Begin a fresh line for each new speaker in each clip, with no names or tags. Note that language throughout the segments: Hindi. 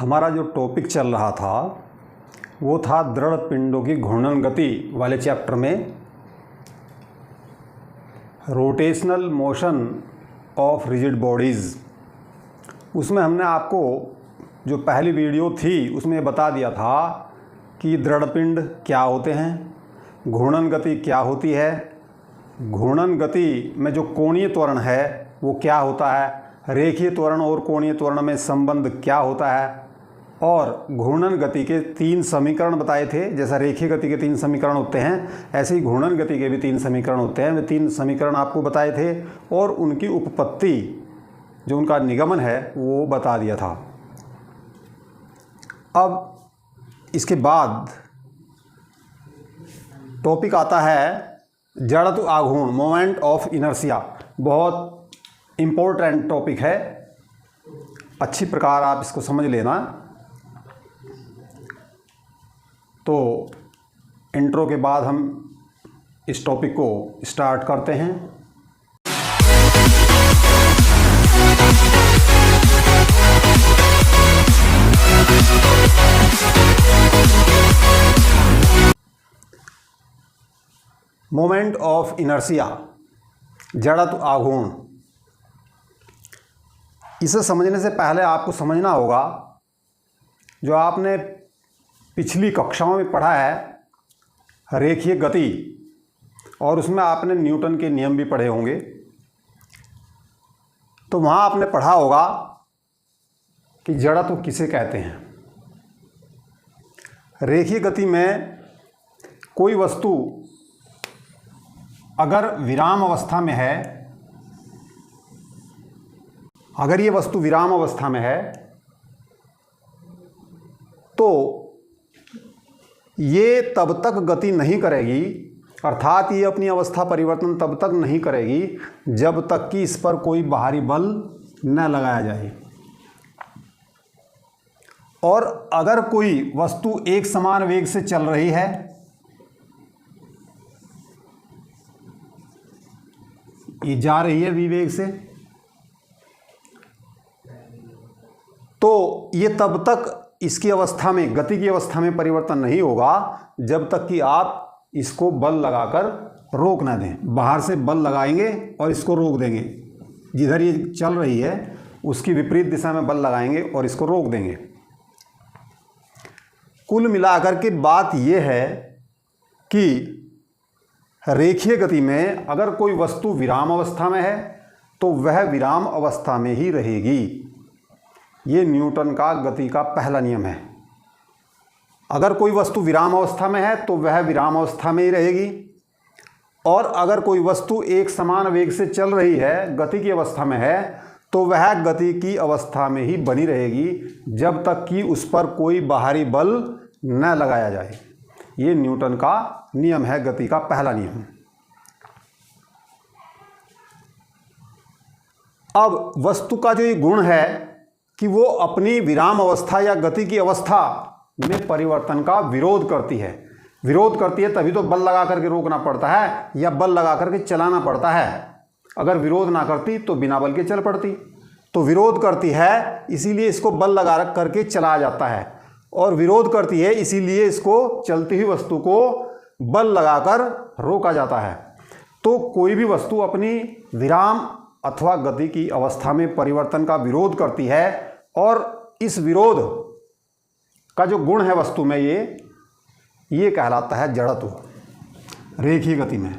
हमारा जो टॉपिक चल रहा था वो था दृढ़ पिंडों की घूर्णन गति वाले चैप्टर में rotational motion of rigid bodies. उसमें हमने आपको जो पहली वीडियो थी उसमें बता दिया था कि दृढ़ पिंड क्या होते हैं, घूर्णन गति क्या होती है, घूर्णन गति में जो कोणीय त्वरण है वो क्या होता है, रेखीय त्वरण और कोणीय त्वरण में संबंध क्या होता है, और घूर्णन गति के 3 समीकरण बताए थे। जैसा रेखीय गति के 3 समीकरण होते हैं ऐसे ही घूर्णन गति के भी 3 समीकरण होते हैं। वे 3 समीकरण आपको बताए थे और उनकी उपपत्ति जो उनका निगमन है वो बता दिया था। अब इसके बाद टॉपिक आता है जड़त्व आघूर्ण, मोमेंट ऑफ इनर्शिया। बहुत इम्पोर्टेंट टॉपिक है, अच्छी प्रकार आप इसको समझ लेना। तो इंट्रो के बाद हम इस टॉपिक को स्टार्ट करते हैं। मोमेंट ऑफ इनर्शिया, जड़त्व आघूर्ण। इसे समझने से पहले आपको समझना होगा जो आपने पिछली कक्षाओं में पढ़ा है रेखीय गति, और उसमें आपने न्यूटन के नियम भी पढ़े होंगे। तो वहाँ आपने पढ़ा होगा कि जड़त्व किसे कहते हैं। रेखीय गति में कोई वस्तु अगर विराम अवस्था में है, अगर ये वस्तु विराम अवस्था में है तो ये तब तक गति नहीं करेगी, अर्थात ये अपनी अवस्था परिवर्तन तब तक नहीं करेगी जब तक कि इस पर कोई बाहरी बल न लगाया जाए। और अगर कोई वस्तु एक समान वेग से चल रही है, ये जा रही है v वेग से, तो ये तब तक इसकी अवस्था में, गति की अवस्था में परिवर्तन नहीं होगा जब तक कि आप इसको बल लगाकर रोक ना दें। बाहर से बल लगाएंगे और इसको रोक देंगे, जिधर ये चल रही है उसकी विपरीत दिशा में बल लगाएंगे और इसको रोक देंगे। कुल मिलाकर के बात यह है कि रेखीय गति में अगर कोई वस्तु विराम अवस्था में है तो वह विराम अवस्था में ही रहेगी। ये न्यूटन का गति का पहला नियम है। अगर कोई वस्तु विराम अवस्था में है तो वह विराम अवस्था में ही रहेगी, और अगर कोई वस्तु एक समान वेग से चल रही है, गति की अवस्था में है, तो वह गति की अवस्था में ही बनी रहेगी जब तक कि उस पर कोई बाहरी बल न लगाया जाए। ये न्यूटन का नियम है, गति का पहला नियम। अब वस्तु का जो ये गुण है कि वो अपनी विराम अवस्था या गति की अवस्था में परिवर्तन का विरोध करती है। विरोध करती है तभी तो बल लगा करके रोकना पड़ता है या बल लगा करके चलाना पड़ता है। अगर विरोध ना करती तो बिना बल के चल पड़ती। तो विरोध करती है इसीलिए इसको बल लगा करके चलाया जाता है, और विरोध करती है इसीलिए इसको, चलती हुई वस्तु को बल लगाकर रोका जाता है। तो कोई भी वस्तु अपनी विराम अथवा गति की अवस्था में परिवर्तन का विरोध करती है, और इस विरोध का जो गुण है वस्तु में ये कहलाता है जड़त्व रेखीय गति में।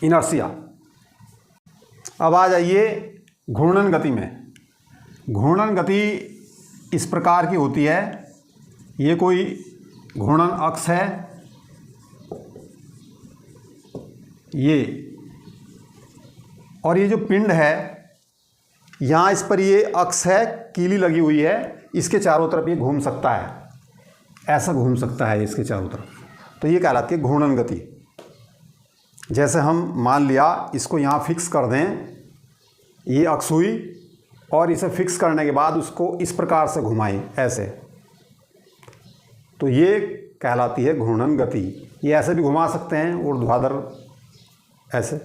इनर्शिया। अब आ जाइए घूर्णन गति में। घूर्णन गति इस प्रकार की होती है, ये कोई घूर्णन अक्ष है, ये, और ये जो पिंड है यहाँ इस पर ये अक्ष है, कीली लगी हुई है, इसके चारों तरफ ये घूम सकता है, ऐसा घूम सकता है इसके चारों तरफ। तो ये कहलाती है घूर्णन गति। जैसे हम मान लिया इसको यहाँ फिक्स कर दें, ये अक्ष हुई, और इसे फिक्स करने के बाद उसको इस प्रकार से घुमाएं ऐसे, तो ये कहलाती है घूर्णन गति। ये ऐसे भी घुमा सकते हैं ऊर्ध्वाधर ऐसे।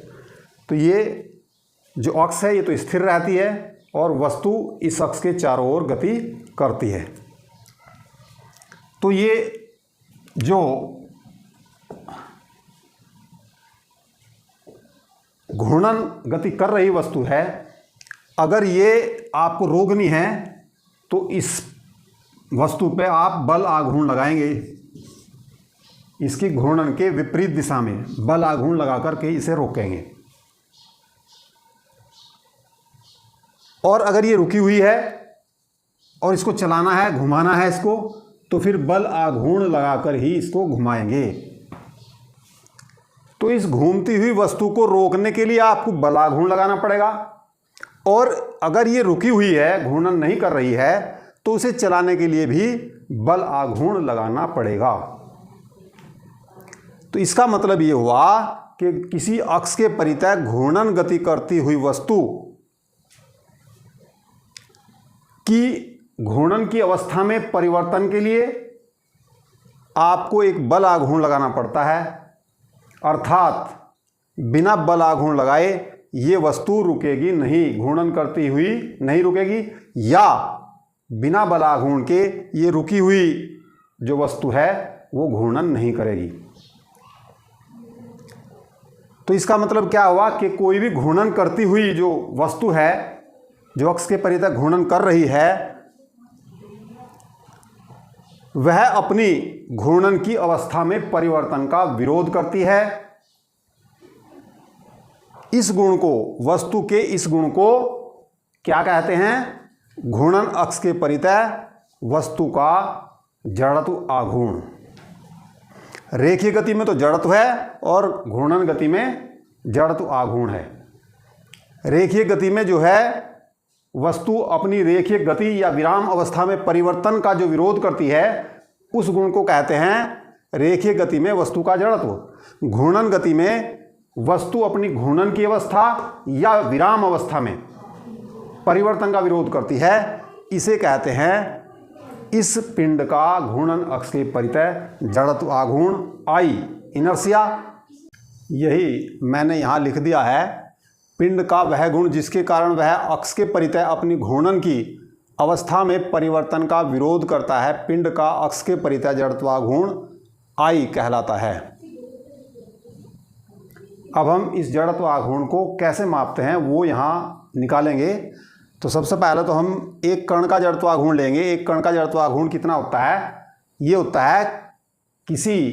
तो ये जो अक्ष है ये तो स्थिर रहती है और वस्तु इस अक्ष के चारों ओर गति करती है। तो ये जो घूर्णन गति कर रही वस्तु है, अगर ये आपको रोकनी है तो इस वस्तु पे आप बल आघूर्ण लगाएंगे, इसकी घूर्णन के विपरीत दिशा में बल आघूर्ण लगा करके इसे रोकेंगे। और अगर ये रुकी हुई है और इसको चलाना है, घुमाना है इसको, तो फिर बल आघूर्ण लगाकर ही इसको घुमाएंगे। तो इस घूमती हुई वस्तु को रोकने के लिए आपको बल आघूर्ण लगाना पड़ेगा, और अगर ये रुकी हुई है, घूर्णन नहीं कर रही है, तो उसे चलाने के लिए भी बल आघूर्ण लगाना पड़ेगा। तो इसका मतलब ये हुआ कि किसी अक्ष के परितः घूर्णन गति करती हुई वस्तु की घूर्णन की अवस्था में परिवर्तन के लिए आपको एक बल आघूर्ण लगाना पड़ता है, अर्थात बिना बल आघूर्ण लगाए ये वस्तु रुकेगी नहीं, घूर्णन करती हुई नहीं रुकेगी, या बिना बल आघूर्ण के ये रुकी हुई जो वस्तु है वो घूर्णन नहीं करेगी। तो इसका मतलब क्या हुआ कि कोई भी घूर्णन करती हुई जो वस्तु है, जो अक्ष के परितः घूर्णन कर रही है, वह अपनी घूर्णन की अवस्था में परिवर्तन का विरोध करती है। इस गुण को, वस्तु के इस गुण को क्या कहते हैं? घूर्णन अक्ष के परितः वस्तु का जड़त्व आघूर्ण। रेखीय गति में तो जड़त्व है और घूर्णन गति में जड़त्व आघूर्ण है। रेखीय गति में जो है वस्तु अपनी रेखीय गति या विराम अवस्था में परिवर्तन का जो विरोध करती है, उस गुण को कहते हैं रेखीय गति में वस्तु का जड़त्व। घूर्णन गति में वस्तु अपनी घूर्णन की अवस्था या विराम अवस्था में परिवर्तन का विरोध करती है, इसे कहते हैं इस पिंड का घूर्णन अक्ष के परितः जड़त्व आघूर्ण, आई इनर्शिया। यही मैंने यहाँ लिख दिया है, पिंड का वह गुण जिसके कारण वह अक्ष के परितः अपनी घूर्णन की अवस्था में परिवर्तन का विरोध करता है, पिंड का अक्ष के परितः जड़त्वाघूर्ण आई कहलाता है। अब हम इस जड़त्वाघूर्ण को कैसे मापते हैं वो यहाँ निकालेंगे। तो सबसे पहले तो हम एक कण का जड़त्वाघूर्ण लेंगे। एक कण का जड़त्वाघूर्ण कितना होता है? ये होता है किसी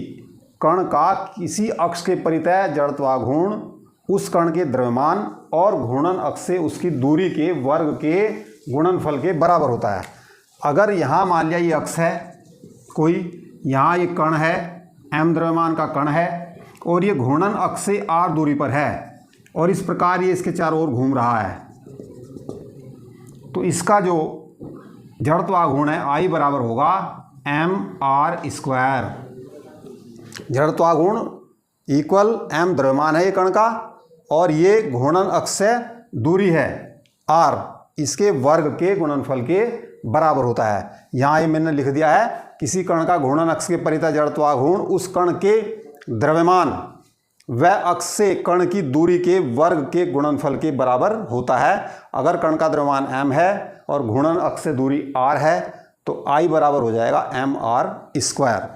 कण का किसी अक्ष के परितः जड़त्वाघूर्ण उस कण के द्रव्यमान और घूर्णन अक्ष से उसकी दूरी के वर्ग के गुणनफल के बराबर होता है। अगर यहाँ मान लिया ये अक्ष है कोई, यहाँ ये कण है, m द्रव्यमान का कण है, और ये घूर्णन अक्ष से r दूरी पर है, और इस प्रकार ये इसके चारों ओर घूम रहा है, तो इसका जो जड़त्वाघूर्ण है I बराबर होगा mr²। जड़त्वाघूर्ण इक्वल m द्रव्यमान है ये कण का, और ये घूर्णन अक्ष से दूरी है r, इसके वर्ग के गुणनफल के बराबर होता है। यहाँ ये मैंने लिख दिया है किसी कण का घूर्णन अक्ष के परितः जड़त्वाघूर्ण उस कण के द्रव्यमान व अक्ष से कण की दूरी के वर्ग के गुणनफल के बराबर होता है। अगर कण का द्रव्यमान m है और घूर्णन अक्ष से दूरी r है तो I बराबर हो जाएगा mr²।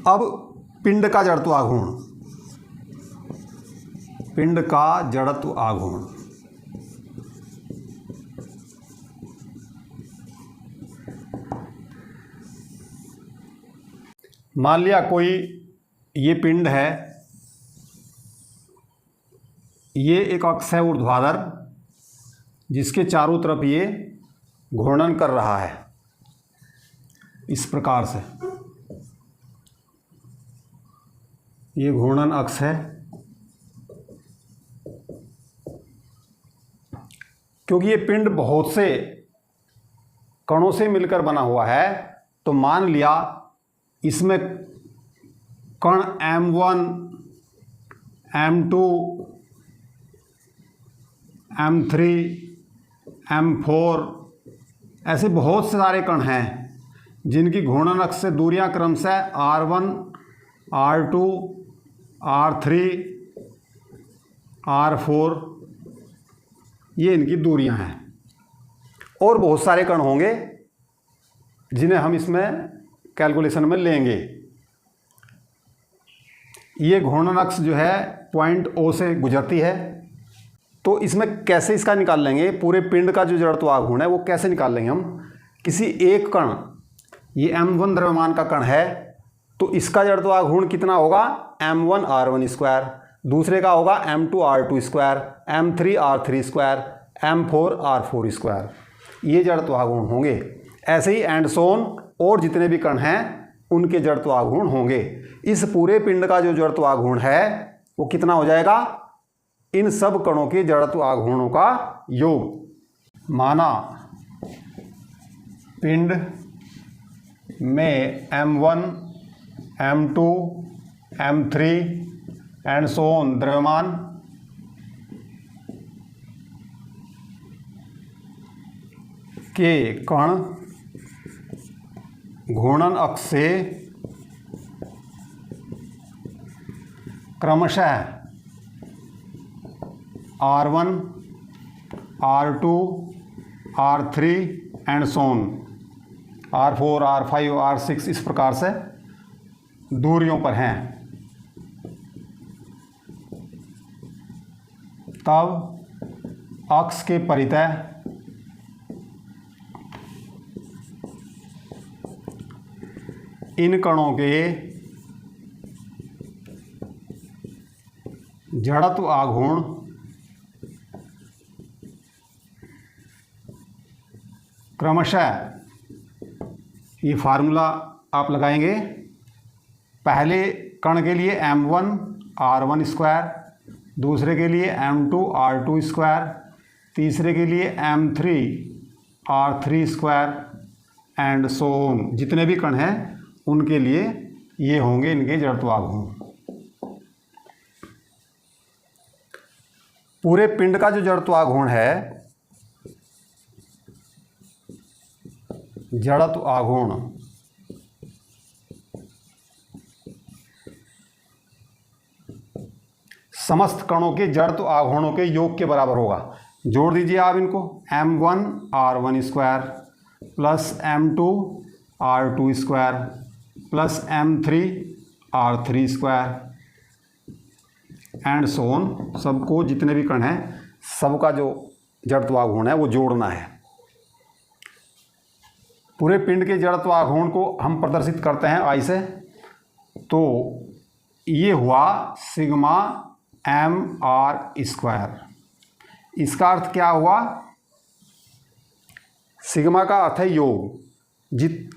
अब पिंड का जड़त्व आघूर्ण, पिंड का जड़त्व आघूर्ण। मान लिया कोई ये पिंड है, ये एक अक्ष है ऊर्ध्वाधर जिसके चारों तरफ ये घूर्णन कर रहा है इस प्रकार से। ये घूर्णन अक्ष है। क्योंकि ये पिंड बहुत से कणों से मिलकर बना हुआ है, तो मान लिया इसमें कण m1, m2, m3, m4 ऐसे बहुत से सारे कण हैं। जिनकी घूर्णन अक्ष से दूरियां क्रमशः R1, R2, R3, R4 ये इनकी दूरियां हैं। और बहुत सारे कण होंगे जिन्हें हम इसमें कैलकुलेशन में लेंगे। ये घूर्णन अक्ष जो है पॉइंट O से गुजरती है, तो इसमें कैसे इसका निकाल लेंगे, पूरे पिंड का जो जड़त्व आघूर्ण है वो कैसे निकाल लेंगे हम। किसी एक कण, ये m1 द्रव्यमान का कण है, तो इसका जड़त्व आघूर्ण कितना होगा, m1 r1 स्क्वायर, दूसरे का होगा m2 r2 square, m3 r3 square, m4 r4 square, ये जड़त्व आघूर्ण होंगे। ऐसे ही एंड सोन और जितने भी कण हैं उनके जड़त्व आघूर्ण होंगे। इस पूरे पिंड का जो जड़त्व आघूर्ण है वो कितना हो जाएगा, इन सब कणों के जड़त्व आघूर्णों का योग। माना पिंड में m1, m2, m3 and so on द्रव्यमान के कण घूर्णन अक्ष से क्रमशः R1, R2, R3 and Son R4, R5, R6 इस प्रकार से दूरियों पर हैं, तब अक्ष के परितः इन कणों के जड़त्व आघूर्ण क्रमशः, ये फार्मूला आप लगाएंगे, पहले कण के लिए m1 r1 स्क्वायर, दूसरे के लिए m2 r2 स्क्वायर, तीसरे के लिए m3 r3 square and so on, जितने भी कण हैं उनके लिए ये होंगे इनके जड़त्व आघूर्ण। पूरे पिंड का जो जड़त्व आघूर्ण है, जड़त्व आघूर्ण समस्त कणों के जड़त्व आघूर्णों के योग के बराबर होगा। जोड़ दीजिए आप इनको, m1 r1 square plus m2 r2 square plus m3 r3 square and so on, सबको जितने भी कण हैं सबका जो जड़त्व आघूर्ण है वो जोड़ना है। पूरे पिंड के जड़त्व आघूर्ण को हम प्रदर्शित करते हैं I से, तो ये हुआ सिग्मा mr स्क्वायर। इसका अर्थ क्या हुआ, सिग्मा का अर्थ है योग,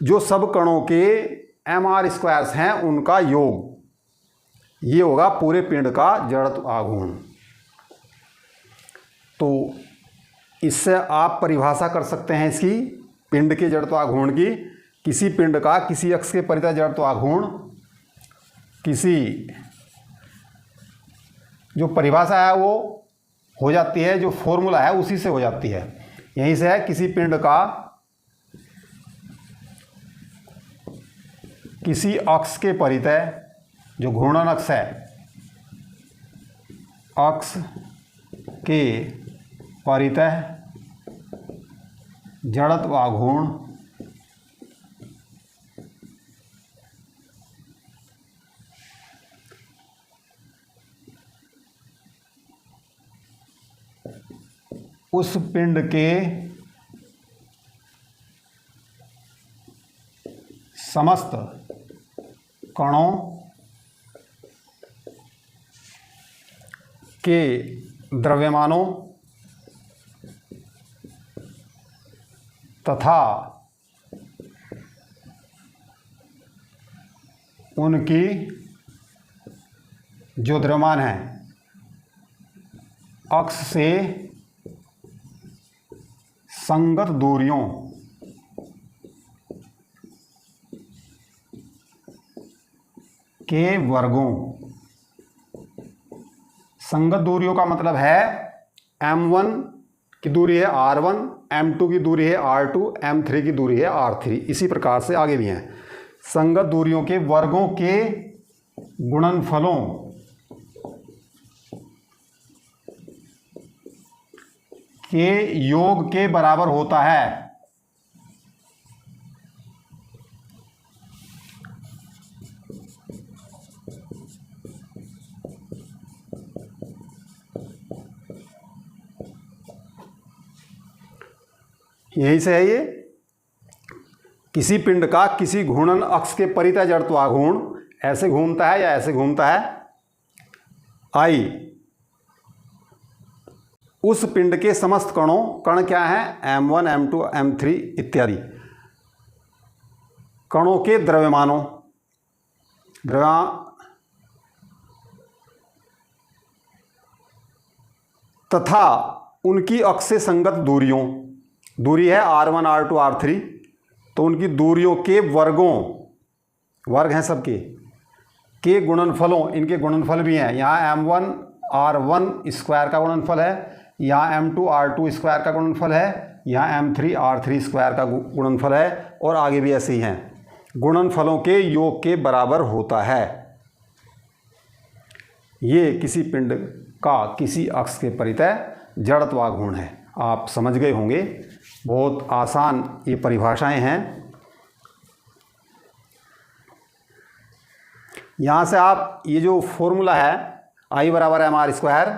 जो सब कणों के mr स्क्वायर्स हैं उनका योग, ये होगा पूरे पिंड का जड़त्व आघूर्ण। तो इससे आप परिभाषा कर सकते हैं इसकी, पिंड के जड़त्व आघूर्ण की, किसी पिंड का किसी अक्ष के परितः जड़त्व आघूर्ण, किसी जो परिभाषा है वो हो जाती है, जो फॉर्मूला है उसी से हो जाती है। यहीं से है, किसी पिंड का किसी अक्ष के परितः, जो घूर्णन अक्ष है, अक्ष के परितः जड़त्व आघूर्ण उस पिंड के समस्त कणों के द्रव्यमानों तथा उनकी जो द्रव्यमान है अक्ष से संगत दूरियों के वर्गों। संगत दूरियों का मतलब है m1 की दूरी है r1, m2 की दूरी है r2, m3 की दूरी है r3। इसी प्रकार से आगे भी हैं। संगत दूरियों के वर्गों के गुणनफलों के योग के बराबर होता है। यही से है ये, किसी पिंड का किसी घूर्णन अक्ष के परितः जड़त्वाघूर्ण ऐसे घूमता है या ऐसे घूमता है, आई उस पिंड के समस्त कणों, कण क्या है, m1 m2 m3 इत्यादि कणों के द्रव्यमानों तथा उनकी अक्ष से संगत दूरियों, दूरी है r1 r2 r3, तो उनकी दूरियों के वर्गों, वर्ग हैं सबके, के गुणनफलों, इनके गुणनफल भी हैं। यहाँ m1 r1 स्क्वायर का गुणनफल है, यहाँ m2 r2 स्क्वायर का गुणनफल है, यहाँ m3 r3 स्क्वायर का गुणनफल है, और आगे भी ऐसे ही हैं। गुणनफलों के योग के बराबर होता है। ये किसी पिंड का किसी अक्ष के परितः जड़त्वाघूर्ण है। आप समझ गए होंगे, बहुत आसान ये परिभाषाएं हैं। यहाँ से आप ये जो फॉर्मूला है I बराबर है mr स्क्वायर,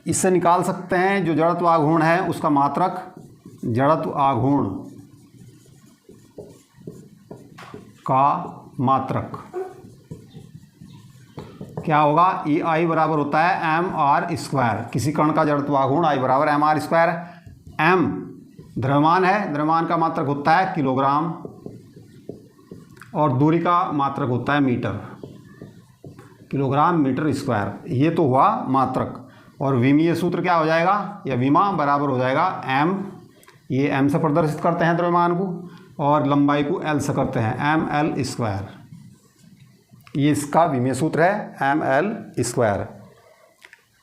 इससे निकाल सकते हैं जो जड़त्व आघूर्ण है उसका मात्रक, जड़त्व आघूर्ण का मात्रक क्या होगा, ये I बराबर होता है mr स्क्वायर। किसी कण का जड़त्व आघूर्ण I बराबर mr स्क्वायर। m द्रव्यमान है, द्रव्यमान का मात्रक होता है किलोग्राम, और दूरी का मात्रक होता है मीटर, किलोग्राम मीटर स्क्वायर। ये तो हुआ मात्रक। और विमीय सूत्र क्या हो जाएगा, या विमा बराबर हो जाएगा m, ये m से प्रदर्शित करते हैं द्रव्यमान को, और लंबाई को l से करते हैं, ml स्क्वायर। ये इसका विमीय सूत्र है, ml स्क्वायर।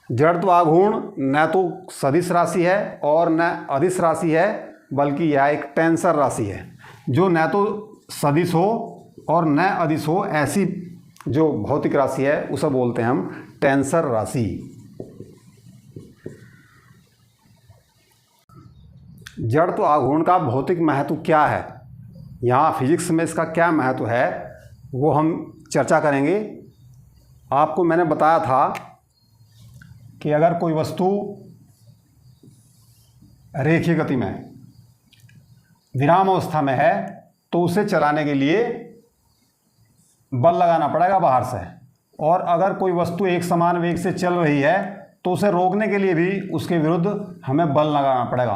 जड़त्व आघूर्ण न तो सदिश राशि है और न अदिश राशि है, बल्कि यह एक टेंसर राशि है। जो न तो सदिश हो और न अदिश हो, ऐसी जो भौतिक राशि है उसे बोलते हैं हम टेंसर राशि। जड़त्व आघूर्ण का भौतिक महत्व क्या है, यहाँ फिजिक्स में इसका क्या महत्व है, वो हम चर्चा करेंगे। आपको मैंने बताया था कि अगर कोई वस्तु रेखीय गति में विराम अवस्था में है तो उसे चलाने के लिए बल लगाना पड़ेगा बाहर से, और अगर कोई वस्तु एक समान वेग से चल रही है तो उसे रोकने के लिए भी उसके विरुद्ध हमें बल लगाना पड़ेगा।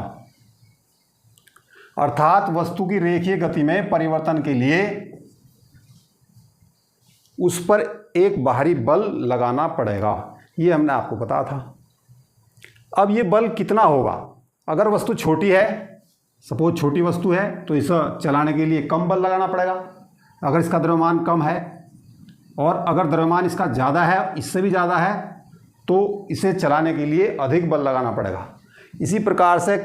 अर्थात वस्तु की रेखीय गति में परिवर्तन के लिए उस पर एक बाहरी बल लगाना पड़ेगा, ये हमने आपको बताया था। अब ये बल कितना होगा, अगर वस्तु छोटी है, सपोज छोटी वस्तु है, तो इसे चलाने के लिए कम बल लगाना पड़ेगा अगर इसका द्रव्यमान कम है, और अगर द्रव्यमान इसका ज़्यादा है, इससे भी ज़्यादा है, तो इसे चलाने के लिए अधिक बल लगाना पड़ेगा। इसी प्रकार से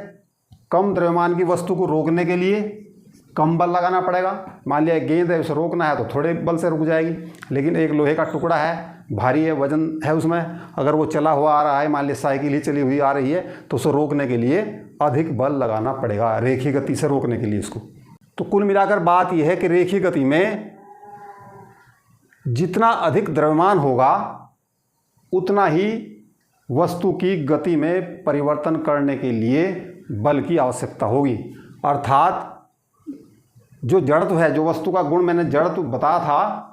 कम द्रव्यमान की वस्तु को रोकने के लिए कम बल लगाना पड़ेगा। मान लिया गेंद है, उसे रोकना है तो थोड़े बल से रुक जाएगी, लेकिन एक लोहे का टुकड़ा है, भारी है, वजन है उसमें, अगर वो चला हुआ आ रहा है, मान लिया साइकिल ही चली हुई आ रही है, तो उसे रोकने के लिए अधिक बल लगाना पड़ेगा, रेखीय गति से रोकने के लिए इसको। तो कुल मिलाकर बात यह है कि रेखीय गति में जितना अधिक द्रव्यमान होगा उतना ही वस्तु की गति में परिवर्तन करने के लिए बल की आवश्यकता होगी। अर्थात जो जड़त्व है, जो वस्तु का गुण मैंने जड़त्व बताया था,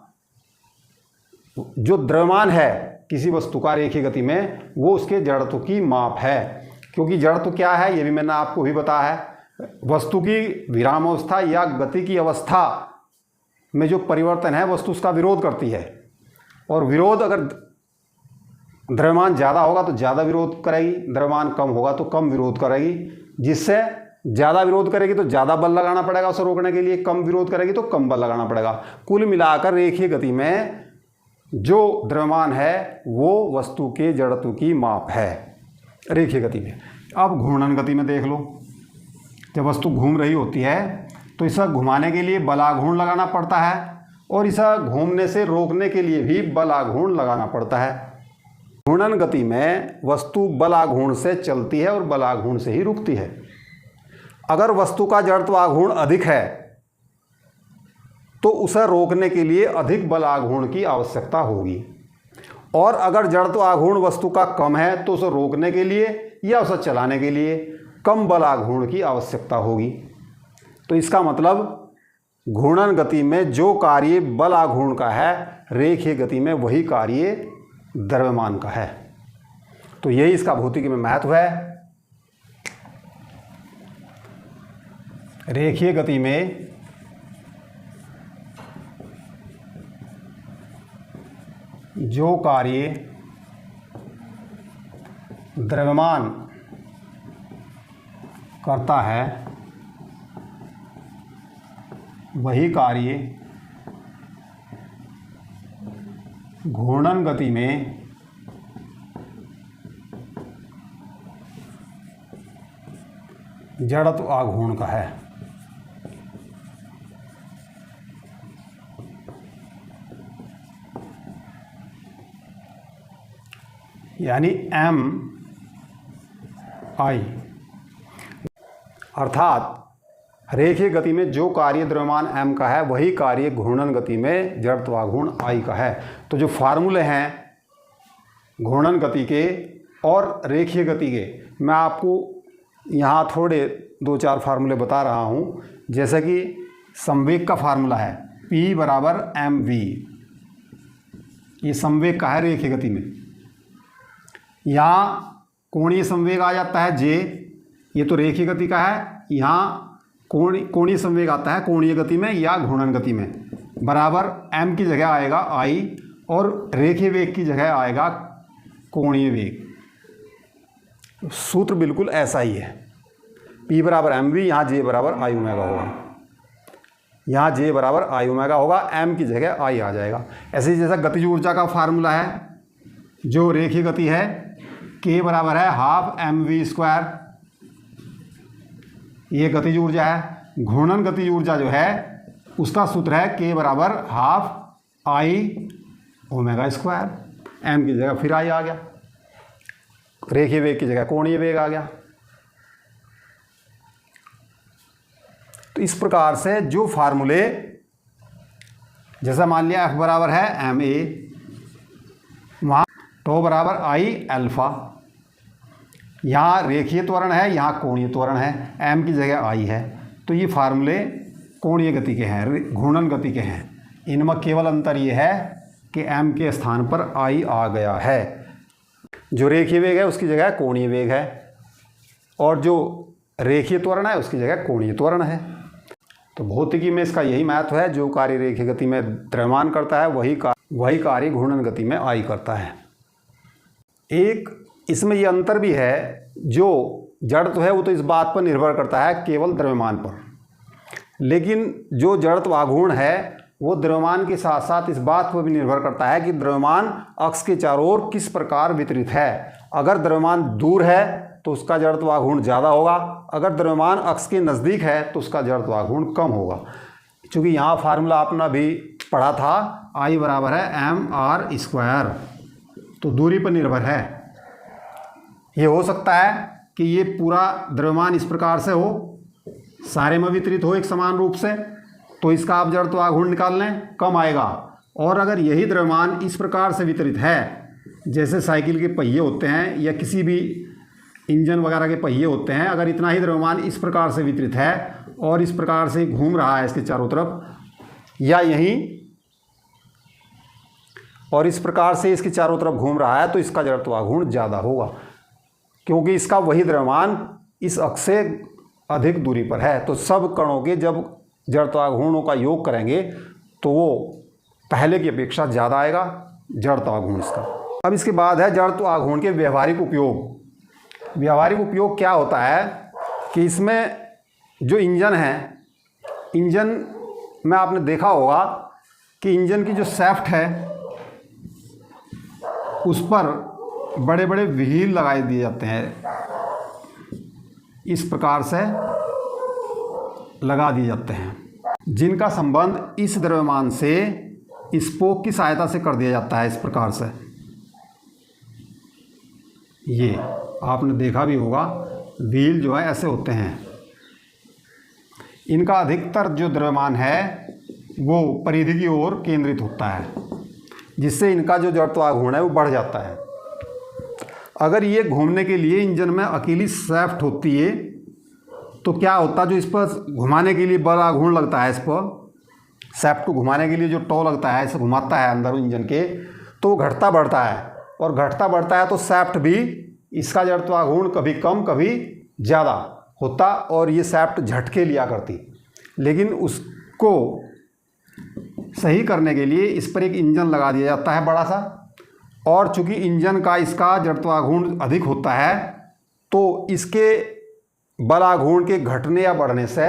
जो द्रव्यमान है किसी वस्तु का रेखीय गति में, वो उसके जड़त्व की माप है। क्योंकि जड़त्व क्या है ये भी मैंने आपको भी बताया है, वस्तु की विराम अवस्था या गति की अवस्था में जो परिवर्तन है वस्तु उसका विरोध करती है, और विरोध अगर द्रव्यमान ज़्यादा होगा तो ज़्यादा विरोध करेगी, द्रव्यमान कम होगा तो कम विरोध करेगी। जिससे ज़्यादा विरोध करेगी तो ज़्यादा बल लगाना पड़ेगा उसे रोकने के लिए, कम विरोध करेगी तो कम बल लगाना पड़ेगा। कुल मिलाकर रेखीय गति में जो द्रव्यमान है वो वस्तु के जड़त्व की माप है रेखीय गति में। अब घूर्णन गति में देख लो, जब वस्तु घूम रही होती है तो इसे घुमाने के लिए बलाघूर्ण लगाना पड़ता है और इसे घूमने से रोकने के लिए भी बलाघूर्ण लगाना पड़ता है। घूर्णन गति में वस्तु बलाघूर्ण से चलती है और बलाघूर्ण से ही रुकती है। अगर वस्तु का जड़त्वाघूर्ण अधिक है तो उसे रोकने के लिए अधिक बलाघूर्ण की आवश्यकता होगी, और अगर जड़त्वाघूर्ण वस्तु का कम है तो उसे रोकने के लिए या उसे चलाने के लिए कम बलाघूर्ण की आवश्यकता होगी। तो इसका मतलब घूर्णन गति में जो कार्य बलाघूर्ण का है, रेखीय गति में वही कार्य द्रव्यमान का है। तो यही इसका भौतिकी में महत्व है। रेखीय गति में जो कार्य द्रव्यमान करता है वही कार्य घूर्णन गति में जड़त्व आघूर्ण का है। यानी एम आई, अर्थात रेखीय गति में जो कार्य द्रव्यमान m का है वही कार्य घूर्णन गति में जड़त्वाघूर्ण I का है। तो जो फार्मूले हैं घूर्णन गति के और रेखीय गति के, मैं आपको यहाँ थोड़े 2-4 फार्मूले बता रहा हूँ। जैसे कि संवेग का फार्मूला है P बराबर mv, ये संवेग का है रेखीय गति में। यहाँ कोणीय संवेग आ जाता है J, ये तो रेखीय गति का है। यहाँ कोणीय संवेग आता है कोणीय गति में या घूर्णन गति में, बराबर m की जगह आएगा I और रेखीय वेग की जगह आएगा कोणीय वेग। सूत्र बिल्कुल ऐसा ही है, P बराबर mv, यहाँ J बराबर I ओमेगा होगा, यहाँ J बराबर I ओमेगा होगा, m की जगह I आ जाएगा। ऐसे ही जैसा गतिज ऊर्जा का फार्मूला है जो रेखीय गति है, K बराबर है हाफ mv², ये गतिज ऊर्जा है। घूर्णन गतिज ऊर्जा जो है उसका सूत्र है K बराबर हाफ I ओमेगा², m की जगह फिर I आ गया, रेखीय वेग की जगह कोणीय वेग आ गया। तो इस प्रकार से जो फार्मूले, जैसा मान लिया F बराबर है ma, वहाँ τ बराबर I अल्फा, यहाँ रेखीय त्वरण है, यहाँ कोणीय त्वरण है, m की जगह I है। तो ये फार्मूले कोणीय गति के हैं, घूर्णन गति के हैं। इनमें केवल अंतर ये है कि m के स्थान पर I आ गया है। जो रेखीय वेग है उसकी जगह कोणीय वेग है, और जो रेखीय त्वरण है उसकी जगह कोणीय त्वरण है। तो भौतिकी में इसका यही महत्व है, जो कार्य रेखीय गति में द्रव्यमान करता है वही कार्य घूर्णन गति में I करता है। एक इसमें यह अंतर भी है, जो जड़त्व है वो तो इस बात पर निर्भर करता है केवल द्रव्यमान पर, लेकिन जो जड़त्व आघूर्ण है वो द्रव्यमान के साथ साथ इस बात पर भी निर्भर करता है कि द्रव्यमान अक्ष के चारों ओर किस प्रकार वितरित है। अगर द्रव्यमान दूर है तो उसका जड़त्व आघूर्ण ज़्यादा होगा, अगर द्रव्यमान अक्ष के नज़दीक है तो उसका जड़त्व आघूर्ण कम होगा। चूँकि यहाँ फार्मूला आपने भी पढ़ा था I बराबर है mr², तो दूरी पर निर्भर है। ये हो सकता है कि ये पूरा द्रव्यमान इस प्रकार से हो, सारे में वितरित हो एक समान रूप से, तो इसका आप जड़त्व आघूर्ण निकाल लें, कम आएगा। और अगर यही द्रव्यमान इस प्रकार से वितरित है, जैसे साइकिल के पहिए होते हैं या किसी भी इंजन वगैरह के पहिए होते हैं, अगर इतना ही द्रव्यमान इस प्रकार से वितरित है और इस प्रकार से घूम रहा है इसके चारों तरफ, या यहीं और इस प्रकार से इसके चारों तरफ घूम रहा है, तो इसका जड़त्व आघूर्ण ज़्यादा होगा, क्योंकि इसका वही द्रव्यमान इस अक्ष से अधिक दूरी पर है। तो सब कणों के जब जड़त्वाघूर्णों का योग करेंगे तो वो पहले की अपेक्षा ज़्यादा आएगा जड़त्वाघूर्ण इसका। अब इसके बाद है जड़त्वाघूर्ण के व्यवहारिक उपयोग। व्यवहारिक उपयोग क्या होता है कि इसमें जो इंजन है, इंजन में आपने देखा होगा कि इंजन की जो सैफ्ट है उस पर बड़े बड़े व्हील लगाए दिए जाते हैं इस प्रकार से, लगा दिए जाते हैं, जिनका संबंध इस द्रव्यमान से स्पोक की सहायता से कर दिया जाता है। इस प्रकार से ये आपने देखा भी होगा, व्हील जो है ऐसे होते हैं। इनका अधिकतर जो द्रव्यमान है वो परिधि की ओर केंद्रित होता है, जिससे इनका जो जड़त्वाघूर्ण है वो बढ़ जाता है। अगर ये घूमने के लिए इंजन में अकेली शाफ्ट होती है तो क्या होता, जो इस पर घुमाने के लिए बल आघूर्ण लगता है, इस पर शाफ्ट को घुमाने के लिए जो टॉ लगता है, इसे घुमाता है अंदर इंजन के, तो वो घटता बढ़ता है, और घटता बढ़ता है तो शाफ्ट भी, इसका जड़त्वाघूर्ण कभी कम कभी ज़्यादा होता और ये शाफ्ट झटके लिया करती। लेकिन उसको सही करने के लिए इस पर एक इंजन लगा दिया जाता है बड़ा सा, और चूंकि इंजन का इसका जड़त्वाघूर्ण अधिक होता है तो इसके बलाघूर्ण के घटने या बढ़ने से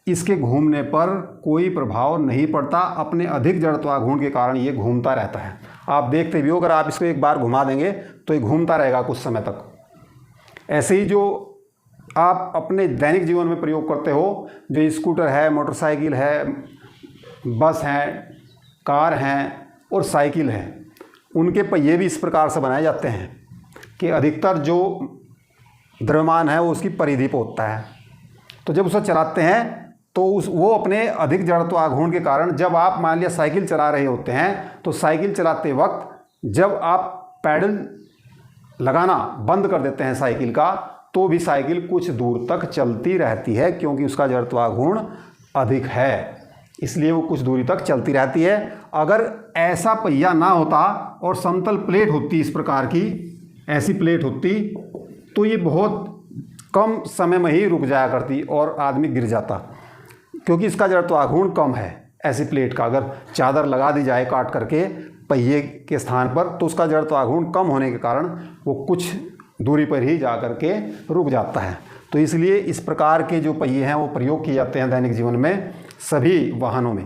इसके घूमने पर कोई प्रभाव नहीं पड़ता। अपने अधिक जड़त्वाघूर्ण के कारण ये घूमता रहता है। आप देखते भी हो, अगर आप इसको एक बार घुमा देंगे तो ये घूमता रहेगा कुछ समय तक। ऐसे ही जो आप अपने दैनिक जीवन में प्रयोग करते हो, जो स्कूटर है, मोटरसाइकिल है, बस हैं, कार हैं और साइकिल है, उनके पहिए भी इस प्रकार से बनाए जाते हैं कि अधिकतर जो द्रव्यमान है वो उसकी परिधि पर होता है। तो जब उसे चलाते हैं तो वो अपने अधिक जड़त्वाघूर्ण के कारण, जब आप मान लिया साइकिल चला रहे होते हैं तो साइकिल चलाते वक्त जब आप पैडल लगाना बंद कर देते हैं साइकिल का, तो भी साइकिल कुछ दूर तक चलती रहती है, क्योंकि उसका जड़त्वाघूर्ण अधिक है, इसलिए वो कुछ दूरी तक चलती रहती है। अगर ऐसा पहिया ना होता और समतल प्लेट होती इस प्रकार की, ऐसी प्लेट होती, तो ये बहुत कम समय में ही रुक जाया करती और आदमी गिर जाता, क्योंकि इसका जड़त्वाघूर्ण कम है। ऐसी प्लेट का अगर चादर लगा दी जाए काट करके पहिए के स्थान पर, तो उसका जड़त्वाघूर्ण कम होने के कारण वो कुछ दूरी पर ही जा करके रुक जाता है। तो इसलिए इस प्रकार के जो पहिए हैं वो प्रयोग किए जाते हैं दैनिक जीवन में सभी वाहनों में।